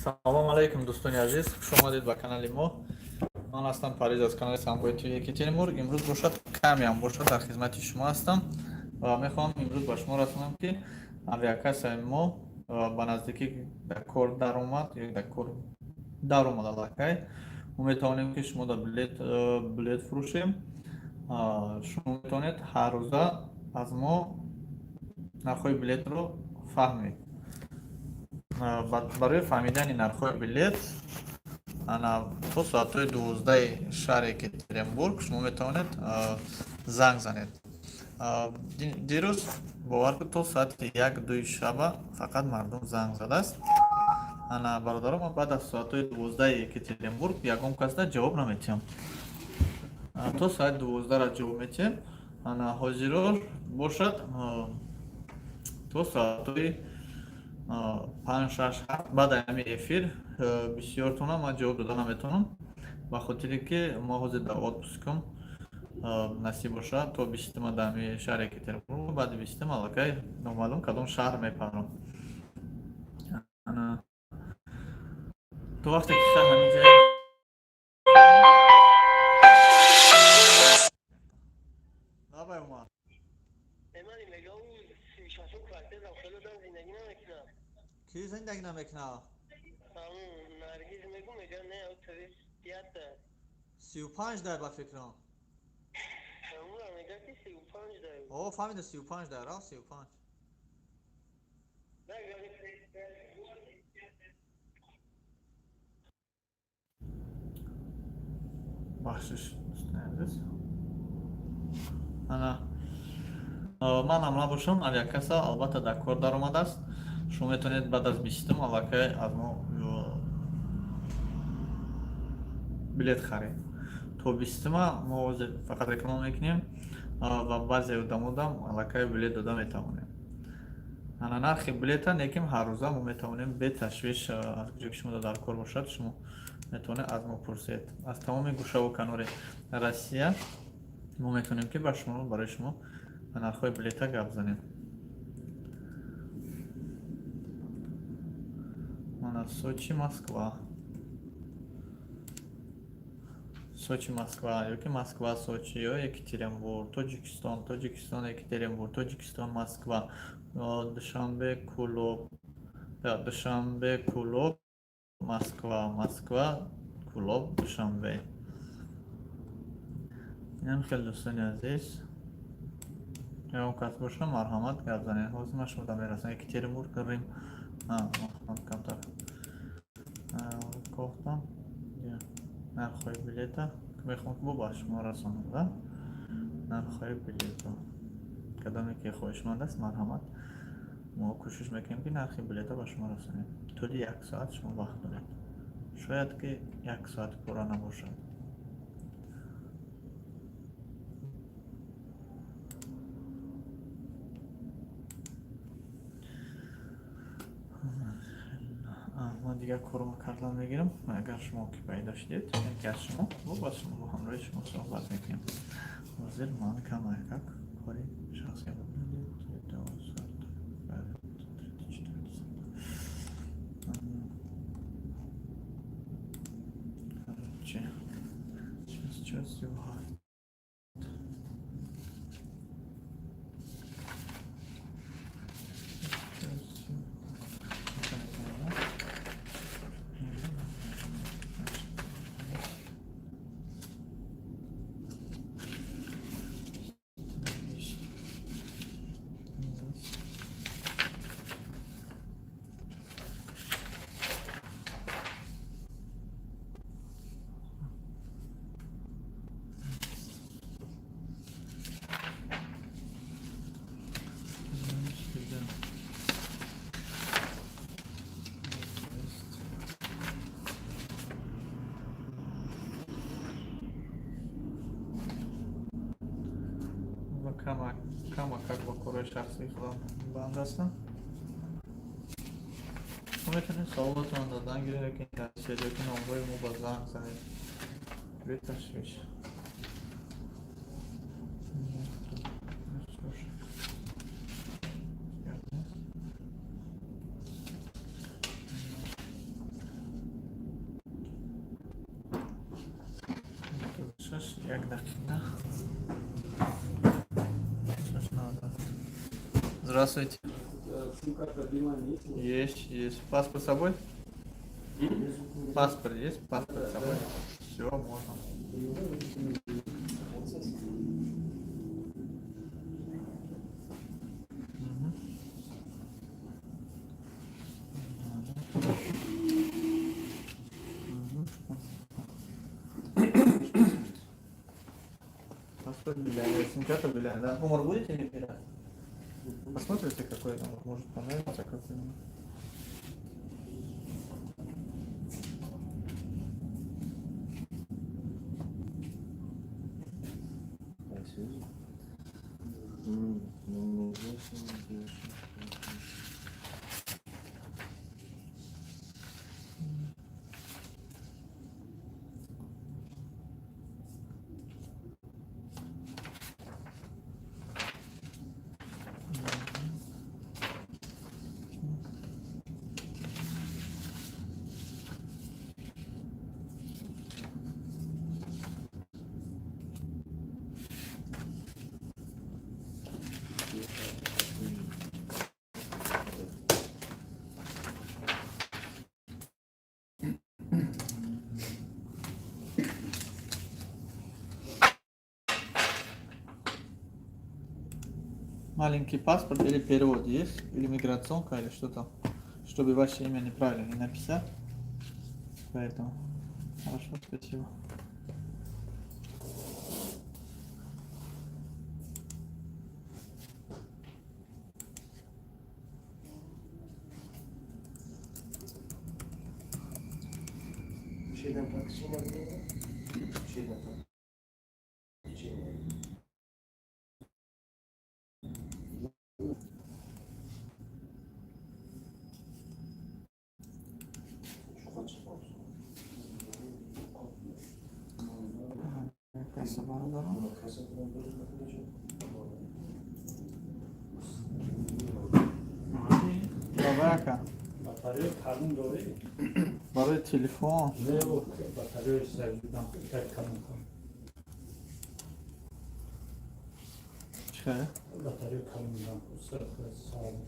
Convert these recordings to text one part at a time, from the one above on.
Салом алейкум, дӯстони азиз, хуш омадед ба канали мо. Ман ҳастам Париз аз канали Самбои ТВ Екатеринбург. Имрӯз бошад камеам бошад дар хизмати шумо ҳастам ва мехоҳам имрӯз ба шумо расонам, ки авиакассаи мо ба наздикӣ кор даромад, даромад аллакай. Мо метавонем ки шумо дар билет фурӯшем. Шумо метавонед ҳар рӯза аз мо нархҳои билетро фаҳмед. Барои фаҳмидани нархҳои билет то соати 12 шаҳри Екатеринбург шумо метавонед занг занед. Дирӯз бовар кунед, то соати 1-2 шаба фақат мардум занг задааст. Бародаро, ман баъд аз соати 12 Екатеринбург ягон касда ҷавоб наметиҳам. То соати 12 ҷавоб метиҳем. Ҳозирор бошад то соати 5-6 баъд ҳамин эфир бисёртона ман ҷавоб дода наметавонам, ба хотире ки мо ҳозир дар отпускам. Насиб бошад то 20 дар ҳамин шаҳри Екатеринбург, баъди 20 аллакай номаълум кадом шаҳр мепарам. То вақте ки ҳамин ҷай набай омад. کی زندگی نمیکنه؟ نرگیز میگم میگه نه او تویست پیاده 35 در با فکرم. اون میگه که 35 در اوه فهمید 35 در ها 35. بخشش نیست. من هم نباشم авиакасса албатта дар кор даромадааст. шумо метавонед баъд аз 20 аллакай аз мо билет харед. То 20 мо ҳозир фақат реклама мекунем ва баъзе одамодам аллакай билет дода метавонем. нархи билета неким ҳар рӯза мо метавонем бе ташвиш, аз ҷое ки шумо дар кор бошад шумо метавонед аз мо пурсед. аз тамоми гӯшаву канори Россия мо метавонем ки ба шумо барои шумо нархҳои билета гап занем. Mana Sochi Moskva. Sochi Moskva yoki Moskva Sochi yo Ekaterinburg, Tojikiston, Tojikiston Ekaterinburg, Tojikiston Moskva, Dushanbe Kulob, Dushanbe Kulob, Moskva, Moskva Kulob, Dushanbe. Inam kheli do'stoni aziz. Eğer kas boşa marhamat gap zaned. Hozir mana shunda merasan Ekaterinburg Rim. Kamtar. Goftam. Narxҳои билета мехоҳам ки ба шумо расонам ва нархҳои билета кадоме ки хоҳишманд аст марҳамат мо кӯшиш мекунем ки нархи билета ба шумо расонем. Тӯли 1 соат шумо вақт доред. Шояд ки 1 соат пура набошад. من دیگر کارم کردم میگیرم. اگر شما که پیدا شدید یکی از شما با شما با همراه شما صحبت میکنیم. حاضر من کم یک کاری شخصی بودم. Сейчас его кама как ба кораи шахсии худам банд ҳастам. шумо метавонед саволотон дадан гиред ки тавсия ки номҳои мо ба занг занед бе ташвиш. Когда? Да? Что ж надо? Здравствуйте. Сим-карта Билайн есть? Есть. Паспорт с собой? Паспорт есть? Паспорт с собой? Все, можно. Мгм. Паспорт Билайн. Сим-карта Билайн, да? Номер будете мне передать? Посмотрите, какой номер. Может понравится какой номер. Маленький паспорт или перевод есть? Или миграционка, или что-то? Чтобы ваше имя неправильно не написать. Поэтому. Хорошо, спасибо. Şeyden tartışma var mı? Şeyden tartışma. Çok açık olsun. Касса барабара. Bunu kasapından bölünmeden Давай-ка. Batarya kalın doğru. Барай телефон. Ne o batarya sevgiden tek kalın. Чекай. Batarya kalından o sırada sağ olun.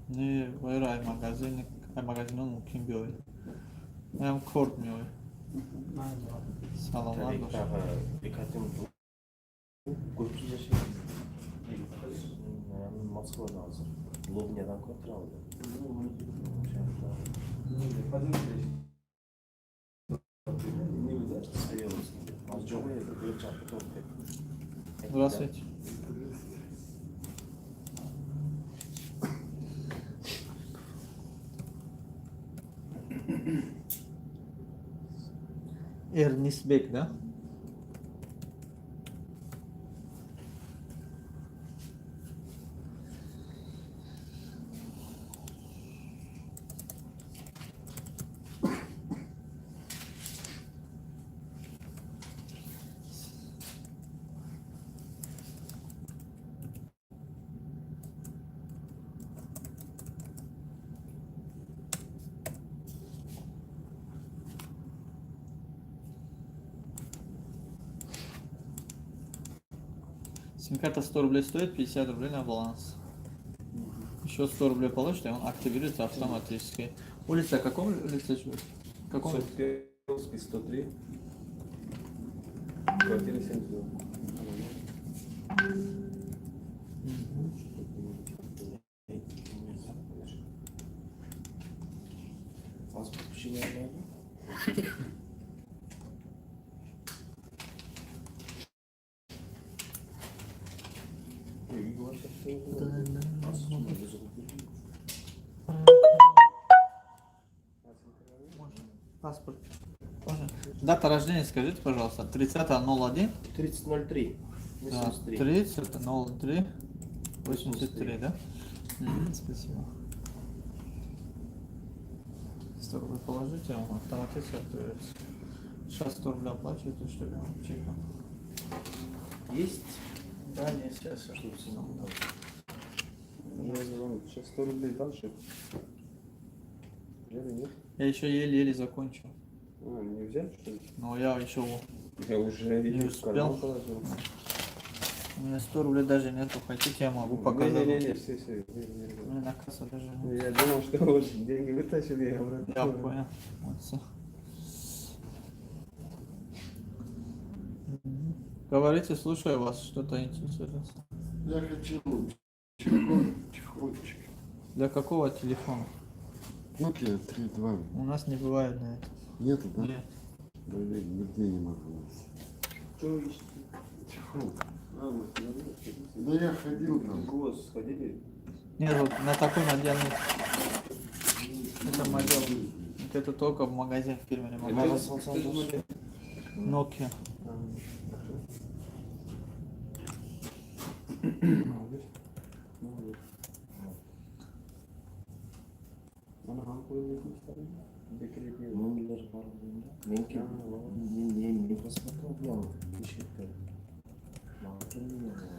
Не, вайрай магазин. Магазинон ким биои. Ям корт миои. Салам алейкум. Dikkatim bu. Götüze şey. Moskova'da hazır. Lubnya'dan kontrol aldı. Здравствуйте. Эрнисбек, да? Сим-карта 100 рублей стоит, 50 рублей на баланс. Еще 100 рублей получите, он активируется автоматически. Улица, каком улице живет? В каком? Софьевский 103. Квартира 72. Паспорт почему не Паспорт. Можно? Дата рождения скажите, пожалуйста. 30.01. 3003. Да, 30.03. 83, да? Спасибо. 100 рублей положите, он автоматически активируется. Сейчас 100 рублей оплачиваете, что ли? Чеком. Есть? Да, не, сейчас я что-то Сейчас 100 рублей дальше. Я еще еле-еле закончил. А, не взял, что ли? Но я еще... Я уже Не видел, в карман успел. положил. У меня 100 рублей даже нету. Хотите, я могу показать. Не-не-не, все, У меня на кассе даже нет. Ну, я думал, что вот деньги вытащили, я обратно. Я понял. Вот всё. Говорите, слушаю вас, что-то интересует. Я хотел телефон, тихонечко. Для какого телефона? Nokia 3.2. У нас не бывает на это. Нету, да? Нет. Блин, нигде не могу найти. Что ищете? Телефон. А, мы ходили. Да я ходил там. Голос сходили? Нет, вот на такой модели нет. Это модель. Вот это только в магазине в фирме не Это могу. же Nokia. Ana halk oyunu istedim. Bekliyor. Номер бар Меньки. не посмотрел, я вот пишет. Могу поменять.